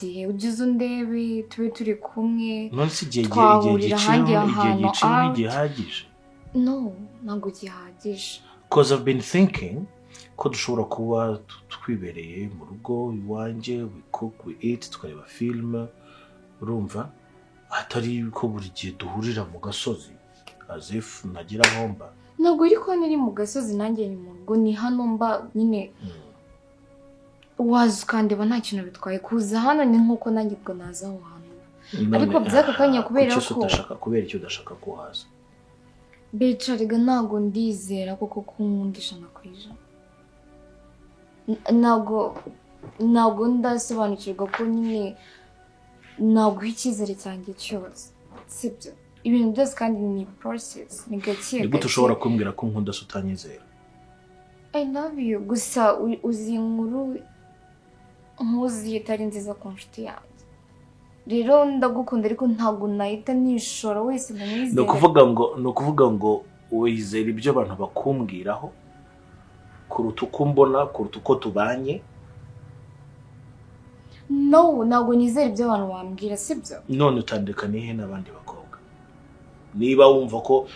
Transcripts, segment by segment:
igihe ugize undebe tube turi kumwe none si igihe ahantu gihagije no ntabwo gihagije because I've been thinking ko dushobora kuba twibereye mu rugo iwanjye we cook we eat tukareba film urumva atari ko buri gihe duhurira mu gasozi as if nagira homba ntabwo ariko niri mu gasozi nanjye ni mu rugo ni hano mba nyine waza ukandeba nta kintu bitwaye kuza hano ni nkuko nanjye ubwo naza aho hantu ariko byaka kanya kubera ko kubera icyo udashaka kuhaza Becariga ntabwo ndizera koko kunkundisha nakwijana ntabwo ndasobanukirwa ko nyine ntabwo icyizere cyanjye cyose sibyo ibintu byose kandi ni process ni gake gute ushobora kumbwira ko nkunda se utanyizera I love you gusa uzi inkuru nkuzi itari nziza ku nshuti yanjye rero ndagukunda ariko ntabwo nahita nishora wese ngo mwizere ni ukuvuga ngo wizera ibyo abantu bakumbwiraho kuruta uko mbona kuruta uko tubanye no ntabwo nizera ibyo abantu bambwira sibyo none utandukaniye n'abandi bakobwa niba wumva ko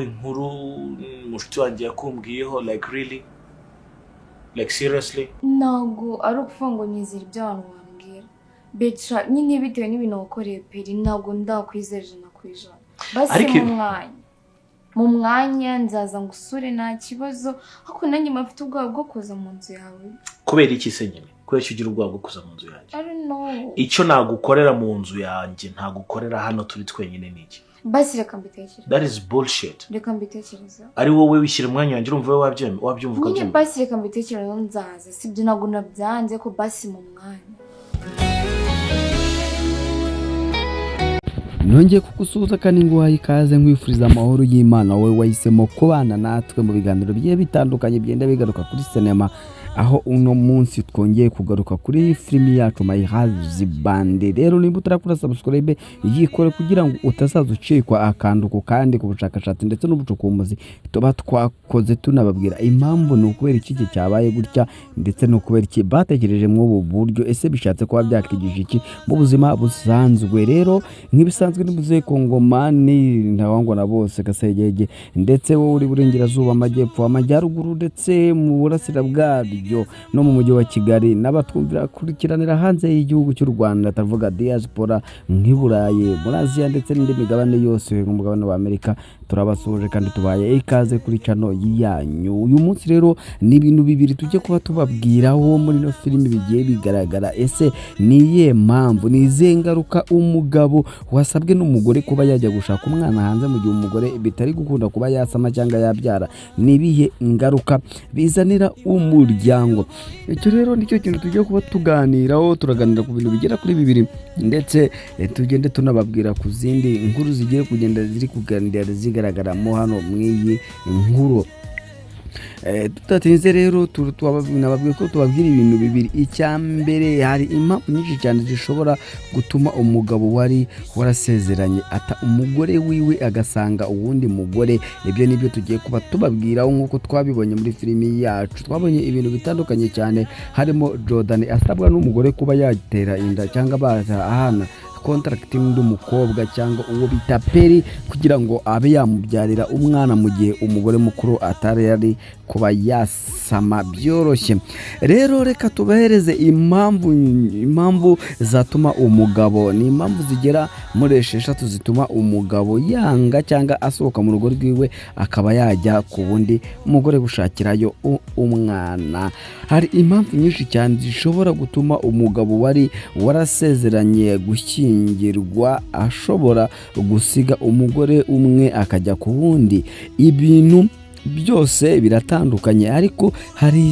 inkuru mushiti wanjye yakumbwiyeho like really like seriously ntabwo ari ukuvuga ngo nizera ibyo abantu bambwira Betra nyine bitewe n'ibintu wakoreye peri ntabwo ndakwizera ijana ku ijana basi mu mwanya nzaza ngusure nta kibazo ariko nanjye mfite ubwoba bwo kuza mu nzu yawe kubera iki se nyine kubera icyo ugira ubwoba bwo kuza mu nzu yanjye I don't know icyo nagukorera mu nzu yanjye ntagukorera hano turi twenyine niki basi reka mbitekereza that is bullshit reka mbitekereza ari wowe wishyira umwanya wanjye urumva wowe wabyumva nyine basi reka mbitekereza nzaza sibyo ntabwo nabyanze ko basi mu mwanya nongeye kugusuhuza kandi nguhaye ikaze nkwifuriza amahoro y'Imana wowe wahisemo kubana natwe mu biganiro bigiye bitandukanye byenda bigaruka kuri sinema aho uno munsi twongeye kugaruka kuri filimi yacu My Husband. Rero nimba utarakora subscribe yikore kugira ngo utazaza ucikwa akanduko kandi ku bushakashatsi ndetse n'ubucukumbuzi tuba twakoze tunababwira impamvu ni ukubera iki cyabaye gutya ndetse no kubera iki batekereje mu ubu buryo ese bishatse kuba byakigije iki mu buzima busanzwe. Rero nk'ibisanzwe nimuze Kongomani ntawangwa na bose Kasegege ndetse wowe uri burengerazuba amajyepfo amajyaruguru ndetse mu burasira bwabyo no mu mujyi wa Kigali n'abatwumvira kurikiranira hanze y'igihugu cy'u Rwanda tavuga diaspora nk'iburaye muri Aziya ndetse n'indi migabane yose mu mugabane wa Amerika turabasuje kandi tubaye ikaze kuri channel yanyu. Uyu munsi rero ni ibintu bibiri tujye kuba tubabwiraho muri no filimi bigiye bigaragara ese niye mpamvu nizengaruka umugabo wasabwe n'umugore kuba yajya gushaka umwana hanze mu gihe umugore bitari gukunda kuba yasama cyangwa yabyara nibihe ingaruka bizanira umuryango. Icyo rero nicyo kintu tujye kuba tuganiraho turaganira ku bintu bigera kuri bibiri ndetse tugende tunababwira ku zindi inkuru zigiye kugenda ziri kuganira zigaragaramo hano mwiyi inkuru. Tutatinze rero nababwiye ko tubabwira ibintu bibiri. Icyambere hari impamvu nyinshi cyane zishobora gutuma umugabo wari warasezeranye ata umugore wiwe agasanga uwundi mugore. Ibyo nibyo tugiye kuba tubabwiraho nk'uko twabibonye muri filimi yacu. Twabonye ibintu bitandukanye cyane harimo Jordan asabwa n'umugore kuba yatera inda cyangwa baza ahana contract n'undi mukobwa cyangwa uwo bita peri kugira ngo abe yamubyarira umwana mu gihe umugore mukuru atari yari kuba yasama byoroshye. Rero reka tubahereze impamvu zatuma umugabo ni impamvu zigera muri 6 zituma umugabo yanga cyangwa asohoka mu rugo rwiwe akaba yajya ku wundi umugore gushakirayo umwana. Hari impamvu nyinshi cyane zishobora gutuma umugabo wari warasezeranye gushyingirwa ashobora gusiga umugore umwe akajya ku wundi. Ibintu byose biratandukanye ariko hari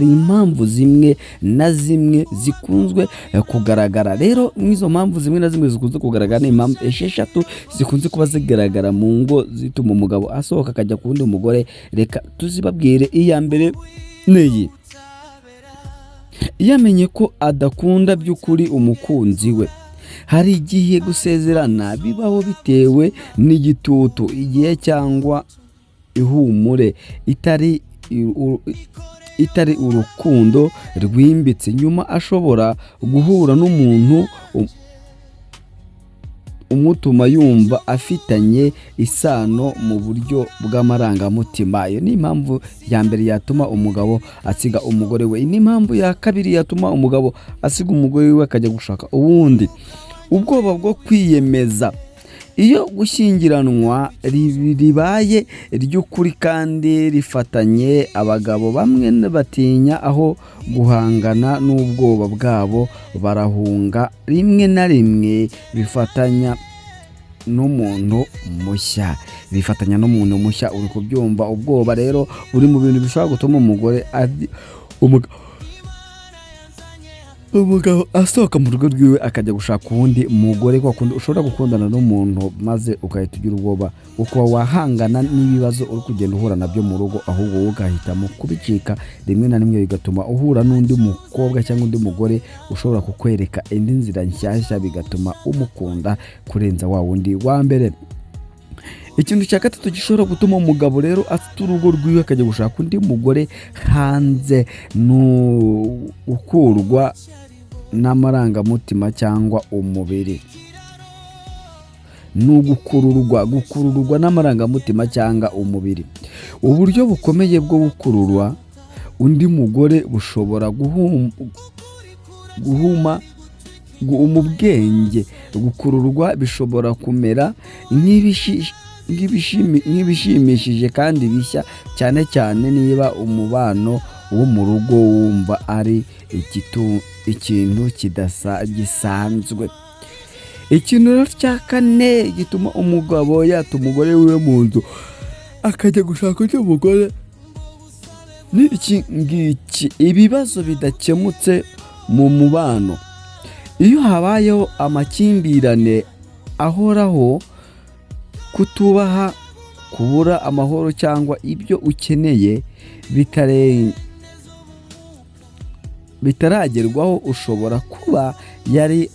impamvu zimwe na zimwe zikunzwe kugaragara. Rero n'izo mpamvu zimwe na zimwe zikunze kugaragara ni impamvu 6 zikunze kuba zigaragara mu ngo zituma umugabo asohoka akajya ku wundi mugore. Reka tuzibabwire. Iya mbere neyi yamenye ko adakunda by'ukuri umukunzi we. Hari igihe gusezerana bibaho bitewe n'igitutu igihe cyangwa ihumure itari urukundo rwimbitse, nyuma ashobora guhura n'umuntu umutuma yumva afitanye isano mu buryo bw'amarangamutima. Iyo ni impamvu ya mbere yatuma umugabo asiga umugore we. Ni impamvu ya kabiri yatuma umugabo asiga umugore we akajya gushaka uwundi: ubwoba bwo kwiyemeza. Iyo gushyingiranwa ribaye ry'ukuri kandi rifatanye, abagabo bamwe batinya aho guhangana n'ubwoba bwabo barahunga, rimwe na rimwe bifatanya n'umuntu mushya. Uri kubyumva? Ubwoba rero buri mu bintu bishobora gutuma umugabo asohoka mu rugo rwiwe akajya gushaka uwundi mugore. Kwa kundi ushobora gukundana n'umuntu maze ugahita ugira ubwoba uko wahangana n'ibibazo uri kugenda uhura nabyo mu rugo, ahubwo wowe ugahitamo kubicika. Rimwe na rimwe bigatuma uhura n'undi mukobwa cyangwa undi mugore ushobora kukwereka indi nzira nshyashya, bigatuma umukunda kurenza wa wundi wa mbere. Ikintu cya gatatu gishobora gutuma umugabo rero afite urugo rwiwe akajya gushaka undi mugore hanze, ukurwa n'amarangamutima cyangwa umubiri. Gukururwa n'amarangamutima cyangwa umubiri. Uburyo bukomeye bwo gukururwa undi mugore bushobora guhuma ubwenge. Gukururwa bishobora kumera nk'ibishimishije kandi bishya, cyane cyane niba umubano wo mu rugo wumva ari ikintu gisanzwe. Ikintu rero cya kane gituma umugabo yata umugore wiwe mu nzu akajya gushaka undi mugore ni iki ngiki: ibibazo bidakemutse mu mubano. Iyo habayeho amakimbirane ahoraho, kutubaha, kubura amahoro cyangwa ibyo ukeneye bitaragerwaho, ushobora kuba yari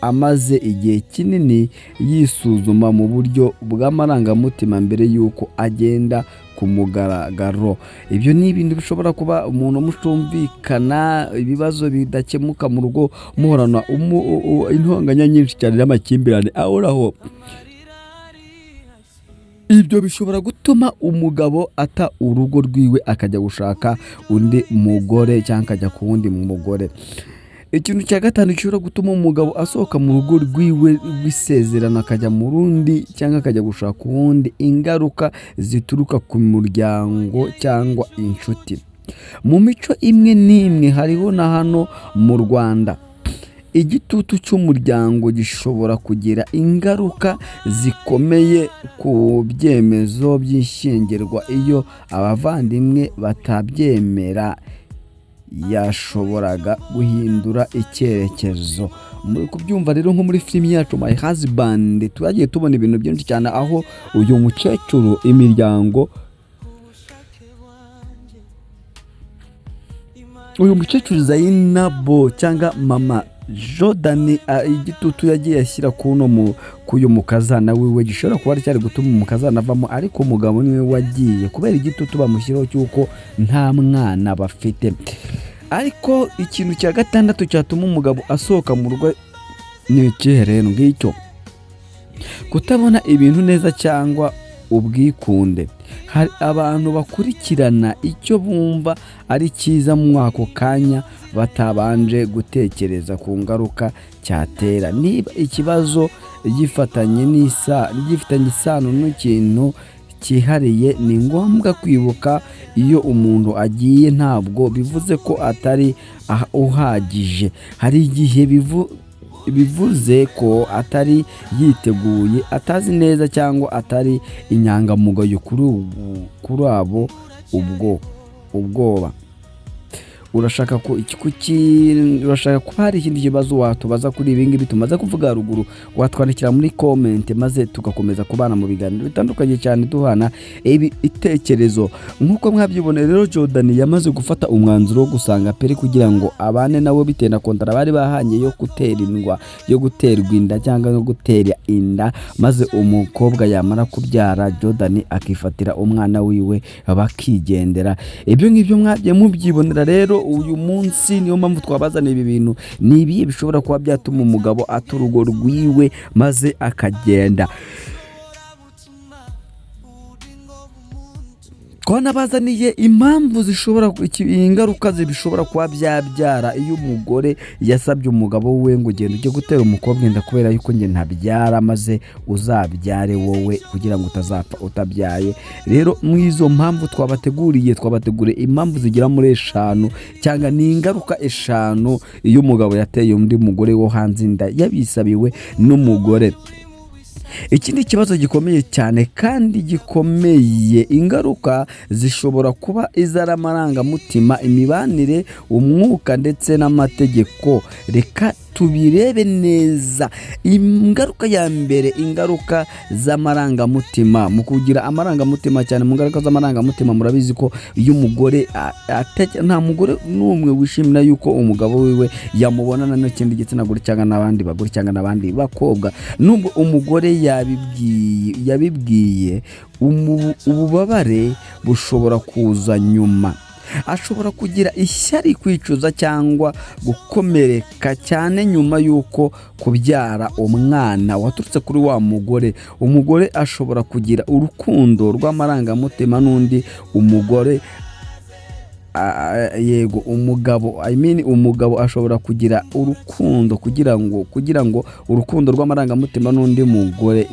amaze igihe kinini yisuzuma mu buryo bw'amarangamutima mbere y'uko agenda ku mugaragaro. Ibyo ni ibintu bishobora kuba umuntu mutumvikana, ibibazo bidakemuka mu rugo, muhorana intonganya nyinshi cyane n'amakimbirane ahoraho. Ibyo bishobora gutuma umugabo ata urugo rwiwe akajya gushaka undi mugore cyangwa akajya ku wundi mugore. Ikintu cya gatanu gishobora gutuma umugabo asohoka mu rugo rwiwe rw'isezerano akajya mu rundi cyangwa akajya gushaka uwundi: ingaruka zituruka ku muryango cyangwa inshuti. Mu mico imwe n'imwe, hariho na hano mu Rwanda, igitutu cy'umuryango gishobora kugira ingaruka zikomeye ku byemezo by'ishyingirwa. Iyo abavandimwe batabyemera, yashoboraga guhindura icyerekezo. Muri kubyumva rero, nko muri filimi yacu My Husband twagiye tubona ibintu byinshi cyane, aho uyu mukecuru Zayinabu cyangwa mama Jordan, igitutu yagiye ashyira k'uyu mukazana wiwe gishobora kuba cyari gutuma umukazana avamo, ariko umugabo niwe wagiye kubera igitutu bamushyiraho cy'uko nta mwana bafite. Ariko ikintu cya gatandatu cyatuma umugabo asohoka mu rugo ni ikihe rero ngicyo: kutabona ibintu neza cyangwa ubwikunde. Hari abantu bakurikirana icyo bumva ari cyiza mu ako kanya batabanje gutekereza ku ngaruka cyatera. Niba ikibazo gifitanye isano n'ikintu cyihariye, ni ngombwa kwibuka iyo umuntu agiye ntabwo bivuze ko atari uhagije. Hari igihe bivuze ko atari yiteguye, atazi neza cyangwa atari inyangamugayo kuri abo ubwoba. urashaka ko urashaka ko hari ikindi kibazo watubaza kuri ibi ngibi tumaze kuvuga haruguru, watwandikira muri comment maze tugakomeza kubana mu biganiro bitandukanye cyane duhana ibitekerezo. Nk'uko mwabyiboneye rero, Jordan yamaze gufata umwanzuro wo gusanga Peri kugira ngo abane nabo bitewe na kontara bari bahanye yo guterwa inda cyangwa no gutera inda, maze umukobwa yamara kubyara Jordan akifatira umwana wiwe bakigendera. Ibyo ngibyo mwabye mubyibonera rero uyu munsi, niyo mpamvu twabazana ibi bintu. Ni ibihe bishobora kuba byatuma umugabo ata urugo rwiwe maze akagenda. Twanabazaniye impamvu ingaruka zibishobora kuba byabyara iyo umugore yasabye umugabo we ngo genda ujye gutera umukobwa inda kubera yuko njye ntabyara maze uzabyare wowe kugira ngo utazapfa utabyaye. Rero mwizo mpamvu twabateguriye impamvu zigera muri 5 cyangwa ni ingaruka 5 iyo umugabo yateye undi mugore wo hanze inda yabisabiwe n'umugore. Iki ni ikibazo gikomeye cyane kandi gikomeye. Ingaruka zishobora kuba iz'amarangamutima, imibanire, umwuka ndetse n'amategeko. Reka tubirebe neza. Ingaruka ya mbere, ingaruka z'amarangamutima. Mu kugira amarangamutima cyane, mu ngaruka z'amarangamutima murabizi ko iyo umugore nta mugore n'umwe wishimira yuko umugabo wiwe yamubonana n'ikindi gitsina gore cyangwa n'abandi bagore cyangwa n'abandi bakobwa. Nubwo umugore yabibwiye, ububabare bushobora kuza nyuma. Ashobora kugira ishyari, kwicuza cyangwa gukomereka cyane nyuma yuko kubyara umwana waturutse kuri wa mugore. Umugore ashobora kugira urukundo rw'amarangamutima n'undi umugore. Umugabo ashobora kugira urukundo kugira ngo urukundo rw'amarangamutima n'undi mugore.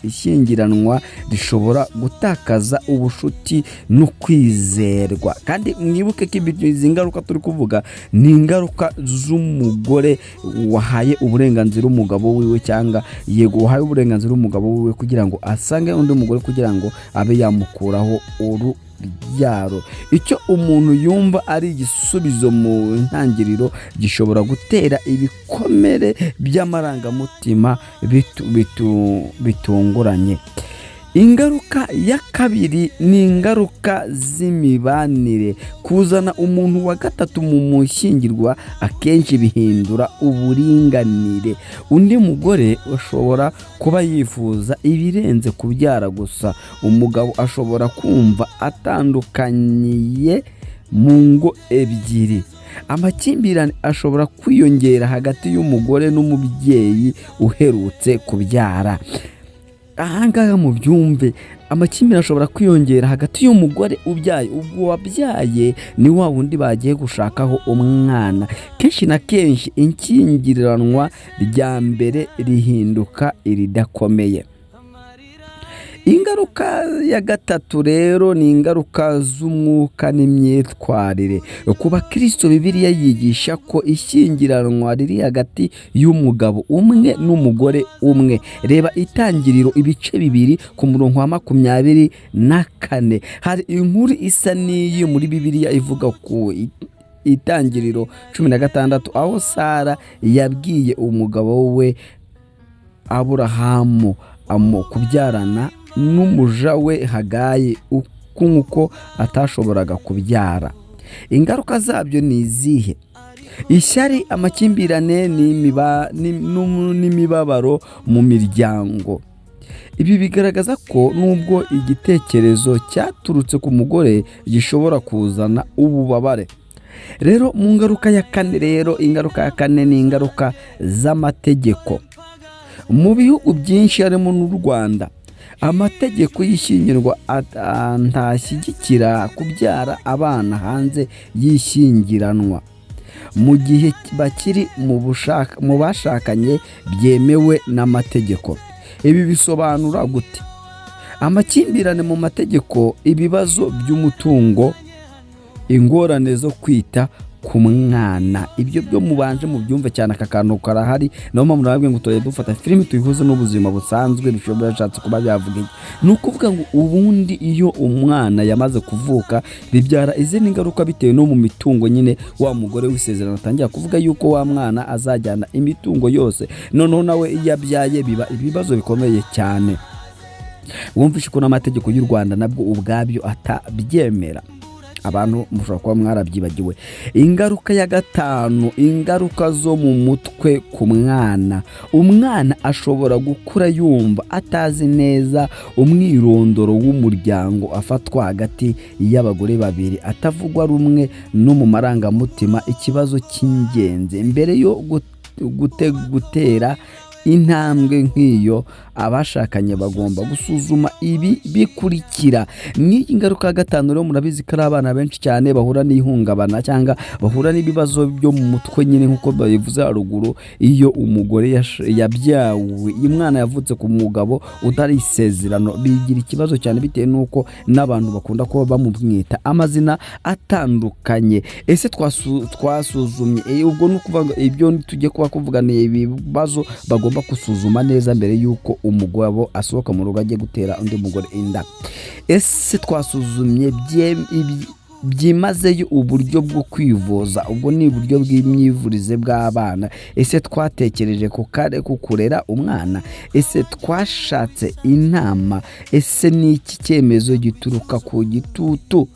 Ishyingiranwa rishobora gutakaza ubushuti no kwizerwa. Kandi mwibuke ko izi ngaruka turi kuvuga ni ingaruka z'umugore wahaye uburenganzira umugabo wiwe, cyangwa wahaye uburenganzira umugabo wiwe kugira ngo asange undi mugore kugira ngo abe yamukuraho urubyaro. Icyo umuntu yumva ari igisubizo mu ntangiriro gishobora gutera ibikomere by'amarangamutima bitunguranye. Ingaruka ya kabiri ni ingaruka z'imibanire. Kuzana umuntu wa gatatu mu mushyingirwa akenshi bihindura uburinganire. Undi mugore ashobora kuba yifuza ibirenze kubyara gusa. Umugabo ashobora kumva atandukaniye mu ngo ebyiri. Amakimbirane ashobora kwiyongera hagati y'umugore n'umubyeyi uherutse kubyara. Ahangaha mu byumve, amakimbirane ashobora kwiyongera hagati y'umugore ubyaye. Ubwo wabyaye ni wa wundi bagiye gushakaho umwana. Kenshi na kenshi ikingiranwa rya mbere rihinduka iridakomeye. Ingaruka ya gatatu rero ni ingaruka z'umwuka n'imyitwarire. Ku bakristo Bibiliya yigisha ko ishyingiranwa riri hagati y'umugabo umwe n'umugore umwe. Reba Itangiriro ibice 2 ku murongo wa 24. Hari inkuru isa n'iyi muri Bibiliya ivuga ku Itangiriro 16 aho Sara yabwiye umugabo we Aburahamu kubyarana n'umuja we Hagayi kuko atashoboraga kubyara. Ingaruka zabyo ni izihe? Ishyari, amakimbirane n'imibabaro mu miryango. Ibi bigaragaza ko nubwo igitekerezo cyaturutse ku mugore gishobora kuzana ububabare. Rero mu ngaruka ya kane ingaruka ya kane ni ingaruka z'amategeko. Mu bihugu byinshi harimo n'u Rwanda, amategeko y'ishyingirwa ntashyigikira kubyara abana hanze y'ishyingiranwa mu gihe bakiri mu bashakanye byemewe n'amategeko. Ibi bisobanura gute? Amakimbirane mu mategeko, ibibazo by'umutungo, ingorane zo kwita ku mwana. Ibyo byo mubanje mu byumve cyane, aka kantu karahari. Naho mpamvu nababwiye ngo tujye dufata filime tuyihuze n'ubuzima busanzwe bishobora yashatse kuba byavuga iki. Ni ukuvuga ngo ubundi iyo umwana yamaze kuvuka bibyara izindi ngaruka bitewe no mu mitungo nyine wa mugore w'isezerano atangira kuvuga yuko wa mwana azajyana imitungo yose, noneho nawe iyo abyaye biba ibibazo bikomeye cyane. Wumvishe ko n'amategeko y'u Rwanda nabwo ubwabyo atabyemera. Abantu mushobora kuba mwarabyibagiwe. Ingaruka ya gatanu, ingaruka zo mu mutwe ku mwana. Umwana ashobora gukura yumva atazi neza umwirondoro w'umuryango, afatwa hagati y'abagore babiri, atavugwa rumwe no mu marangamutima. Ikibazo cy'ingenzi mbere yo gutera intambwe nk'iyo, abashakanye bagomba gusuzuma ibi bikurikira. N'iyi ngaruka ya gatanu rero murabizi ko ari abana benshi cyane bahura n'ihungabana cyangwa bahura n'ibibazo byo mu mutwe nyine nk'uko babivuze haruguru. Iyo umugore yabyawe, umwana yavutse ku mugabo utari isezerano, bigira ikibazo cyane bitewe n'uko n'abantu bakunda kuba bamumwita amazina atandukanye. Ese twasuzumye ubwo ni ukuvuga ibyo tujye kuba kuvuganiye ibibazo bagomba gusuzuma neza mbere y'uko umugabo asohoka mu rugo ajye gutera undi mugore inda. Ese twasuzumye byimazeyo uburyo bwo kwivuza, ubwo ni uburyo bw'imyivurize bw'abana. Ese twatekereje ku kurera umwana? Ese twashatse inama? Ese ni iki cyemezo gituruka ku gitutu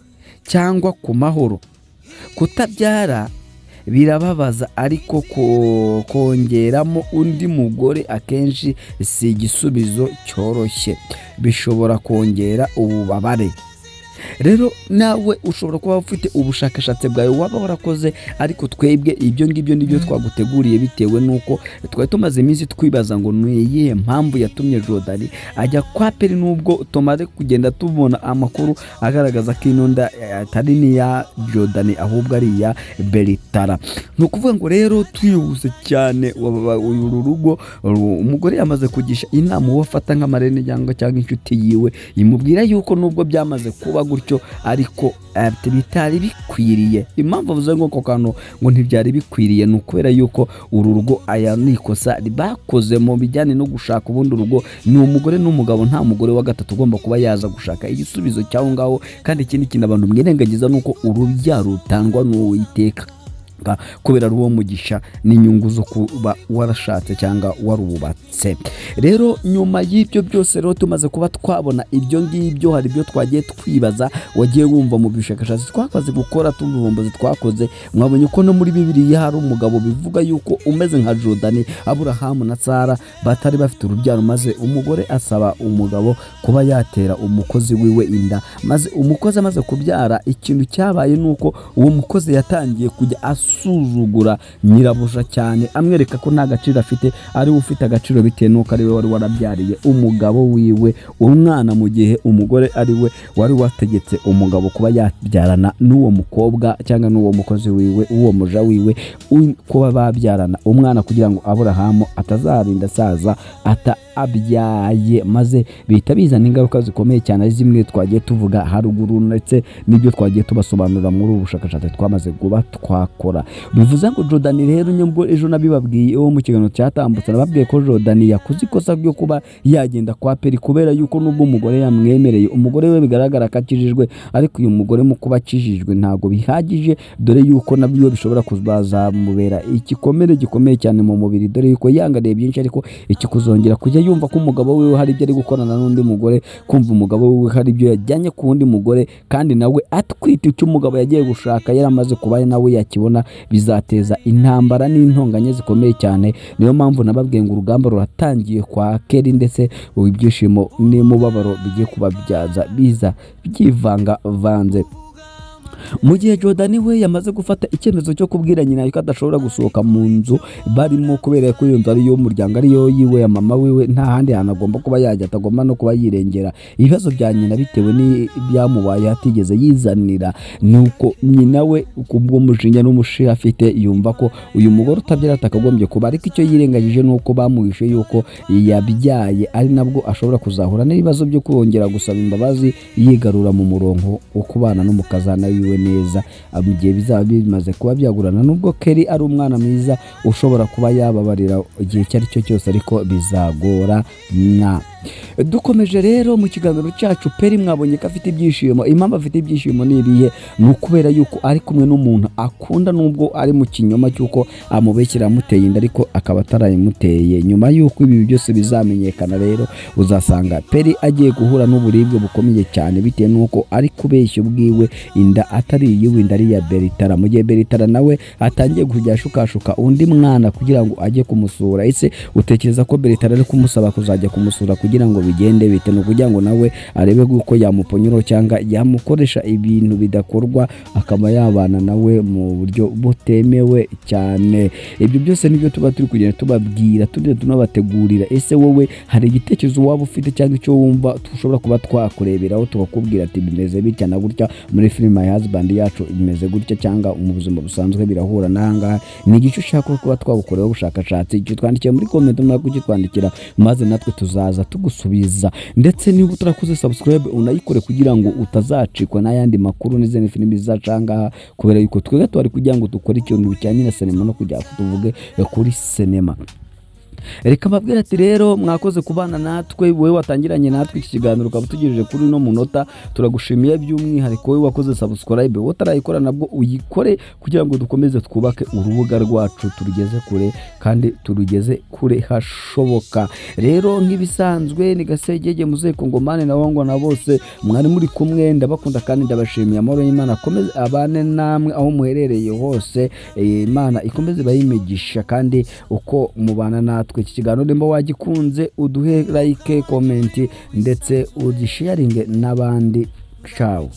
cyangwa ku mahoro? Kutabyara birababaza, ariko kongeramo undi mugore akenshi si igisubizo cyoroshye, bishobora kongera ububabare. Rero nawe ushobora kuba ufite ubushakashatsi bwawe waba warakoze, ariko twebwe ibyo ngibyo nibyo twaguteguriye bitewe nuko twari tumaze iminsi twibaza ngo ni iyihe mpamvu yatumye Jodani ajya kwa Peri, nubwo tumaze kugenda tubona amakuru agaragaza ko ino nda atari niya Jodani ahubwo ari iya Beritara. Ni ukuvuga ngo rero twihuse cyane uru rugo, umugore yamaze kugisha inama uwo afata nk'amarene cyangwa inshuti yiwe, imubwira yuko nubwo byamaze kuba gutyo ariko bitari bikwiriye. Impamvu avuze ngo kantu ngo ntibyari bikwiriye ni ukubera yuko uru rugo aya nikosa bakoze mu bijyanye no gushaka ubundi urugo. Ni umugore n'umugabo, nta mugore wa gatatu ugomba kuba yaza gushaka igisubizo cyaho ngaho. Kandi ikindi kintu abantu mwirengagiza nuko urubyaro rutangwa n'Uwiteka, kubera ruwo mugisha n'inyungu zo kuba warashatse cyangwa warubatse. Rero nyuma y'ibyo byose rero tumaze kuba twabona ibyo ngibyo, hari ibyo twagiye twibaza, wagiye wumva mu bishakashatsi twakoze gukora, tubuvumbuzi twakoze. Mwabonye ko no muri Bibiliya hari umugabo bivuga yuko umeze nka Jodani, Aburahamu na Sara batari bafite urubyaro, maze umugore asaba umugabo kuba yatera umukozi wiwe inda, maze umukozi amaze kubyara, ikintu cyabaye nuko uwo mukozi yatangiye kujya asuzugura nyirabuja cyane, amwereka ko nta gaciro afite, ari we ufite agaciro bitewe nuko ari we wari warabyariye umugabo wiwe umwana, mu gihe umugore ari we wari wategetse umugabo kuba yabyarana n'uwo mukobwa cyangwa n'uwo mukozi wiwe, uwo muja wiwe, kuba babyarana umwana kugira ngo Aburahamu atazarinda saza abyaye, maze bihita bizana ingaruka zikomeye cyane, zimwe twagiye tuvuga haruguru ndetse n'ibyo twagiye tubasobanurira muri ubu bushakashatsi twamaze kuba twakora. Bivuze ngo Jodani rero nyubwo ejo nabibabwiye mu kiganiro cyatambutse, nababwiye ko Jodani yakoze ikosa ryo kuba yagenda kwa Peri, kubera yuko nubwo umugore yamwemereye, umugore we bigaragara ko akijijwe, ariko uyu mugore mu kuba akijijwe ntago bihagije, dore yuko nabyo bishobora kuzamubera igikomere gikomeye cyane mu mubiri, dore yuko yanganiye byinshi, ariko iki kuzongera kujya yumva ko umugabo we hari ibyo ari gukorana n'undi mugore, kumva umugabo we hari ibyo yajyanye ku wundi mugore, kandi nawe atwite icyo umugabo yagiye gushaka yaramaze kuba nawe yakibona, bizateza intambara n'intonganya zikomeye cyane. Niyo mpamvu nababwiye ngo urugamba ruratangiye kwa Keri, ndetse ibyishimo n'umubabaro bigiye kubabyaza biza byivanga vanze. Mu gihe Jodani we yamaze gufata icyemezo cyo kubwira nyina yuko adashobora gusohoka mu nzu barimo, kubera ko iyo nzu ari yo muryango, ari yo yiwe ya mama wiwe, nta handi hantu agomba kuba yajya, atagomba no kuba yirengera ibibazo bya nyina bitewe n'ibyamubaye atigeze yizanira. Nuko nyina we kubwo mujinya n'umushi afite, yumva ko uyu mugore utabyara atakagombye kuba, ariko icyo yirengagije nuko bamuhishe yuko yabyaye, ari nabwo ashobora kuzahura n'ibibazo byo kongera gusaba imbabazi, yigarura mu murongo wo kubana n'umukazana wiwe amerewe neza mu gihe bizaba bimaze kuba byagurana, nubwo Kelly ari umwana mwiza ushobora kuba yababarira igihe icyo ari cyo cyose, ariko bizagora na dukomeje rero mu kiganiro cyacu. Peri mwabonye ko afite ibyishimo. Impamvu afite ibyishimo ni ibihe? Ni ukubera yuko ari kumwe n'umuntu akunda, nubwo ari mu kinyoma cy'uko amubekera amuteye inda ariko akaba atarayimuteye. Nyuma y'uko ibi byose bizamenyekana rero, uzasanga Peri agiye guhura n'uburibwe bukomeye cyane bitewe n'uko ari kubeshya ubwiwe inda atari iyiwe, inda ari iya Beritara. Mu gihe Beritara nawe atangiye kujya ashukashuka undi mwana kugira ngo ajye kumusura. Ese utekereza ko Beritara ari kumusaba kuzajya kumusura kugira ngo bigende bite? No kugira ngo nawe arebe uko yamuponyoro cyangwa yamukoresha ibintu bidakorwa, akaba yabana nawe mu buryo butemewe cyane. Ibyo byose nibyo tuba turi kugenda tubabwira, tunabategurira. Ese wowe hari igitekerezo waba ufite cyangwa icyo wumva tushobora kuba twakureberaho tukakubwira ati bimeze bitya na gutya muri film My Husband yacu bimeze gutya, cyangwa mu buzima busanzwe birahura nanga? Ni igice ushaka kuba twagukoreho ubushakashatsi, icyo twandikiye muri comment muri kugitwandikira, maze natwe tuzaza tugusubiza. Ndetse niba utarakoze subscribe unayikore kugira ngo utazacikwa n'ayandi makuru n'izindi filimi zizacanga, kubera yuko twebwe twari kugira ngo dukore ikintu bijyanye na sinema no kujya tuvuge kuri sinema. Reka mbabwira ati rero mwakoze kubana natwe, wowe watangiranye natwe iki kiganiro ukaba tugejeje kuri no munota, turagushimiye by'umwihariko. Wowe wakoze subscribe, wowe utarayikora nabwo uyikore kugira ngo dukomeze twubake urubuga rwacu turugeze kure, kandi turugeze kure hashoboka. Rero nk'ibisanzwe ni Gasegege Muzehe Kongomane na wangu na bose mwari muri kumwe, ndabakunda kandi ndabashimiye. Amahoro y'Imana akomeze abane namwe aho muherereye hose, Imana ikomeze bayimigisha, kandi uko mubana natwe iki kiganiro nimba wagikunze uduhe like, comment ndetse ugisharinge n'abandi. Ciao.